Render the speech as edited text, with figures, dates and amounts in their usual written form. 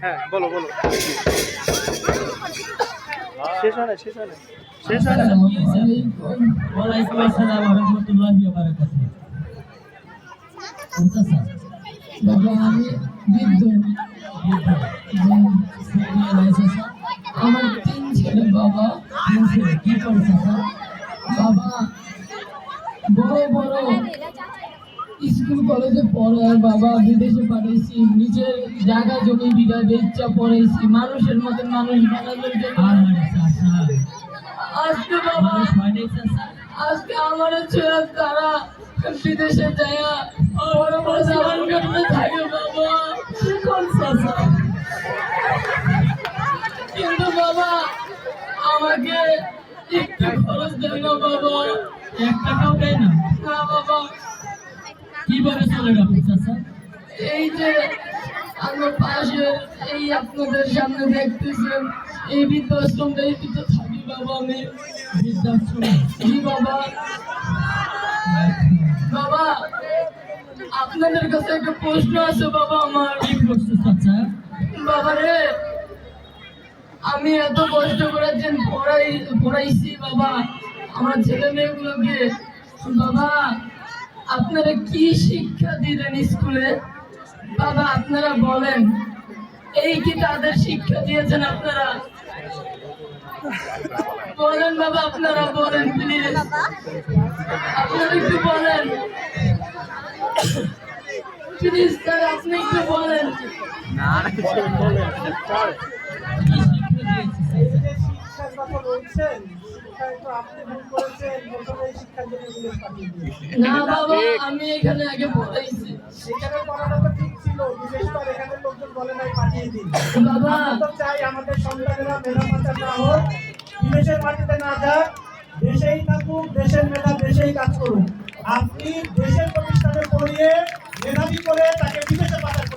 হ্যাঁ বলো বলো শেষ হয় না শেষ হয় না শেষ হয় না ওয়ালাইকুম আসসালাম ওয়া রাহমাতুল্লাহি ওয়া বারাকাতুহু বাবা আমি বৃদ্ধ আমার 3 ছেলে বাবা কি করছে বাবা বড় বড় স্কুল কলেজে পড়ায় বাবা বিদেশে পাঠাইছি নিজের জায়গা জমি বিঘা বেচা পড়াইছি মানুষের মতন মানুষ বানানোর জন্য আজকে বাবা আজকে আমার ছেলে তারা বিদেশে যায় বড় বড় সামান করতে থাকে বাবা কিন্তু বাবা আমাকে একটু খরচ দেয় না বাবা 1 টাকাও দেয় না না বাবা কিভাবে চলে গেল চাচা এই যে আমার পাশে এই আপনাদের সামনে দেখতেছেন এই বৃদ্ধাশ্রমটাই তো থাকি বাবা আমি বৃদ্ধাশ্রম জি বাবা বাবা আপনাদের কাছে একটা প্রশ্ন আছে বাবা আমার কি প্রশ্ন চাচা বাবা রে আমি এত কষ্ট করে যে পড়াইছি বাবা আমার ছেলে মেয়েগুলোকে বাবা আপনারা কি শিক্ষা দিলেন স্কুলে বাবা আপনারা বলেন এই কি তাদের শিক্ষা দিয়েছেন আপনারা বলেন বাবা আপনারা বলেন প্লিজ আপনারা একটু বলেন প্লিজ স্যার আপনি একটু বলেন না বাবা আমি এখানে আগে পড়াইছি সেখানে পড়াটা তো ঠিক ছিল বিশেষ করে এখানে লোকজন বলে নাই পাঠিয়ে দিন বাবা তো চাই আমাদের সন্তানেরা মেধামাতা না হোক বিদেশের মাটিতে না যাক দেশেই থাকুক দেশের মেধা দেশেই কাজ করুক আপনি দেশের প্রতিষ্ঠানে পড়িয়ে মেধাবী করে তাকে বিদেশে পাঠাতে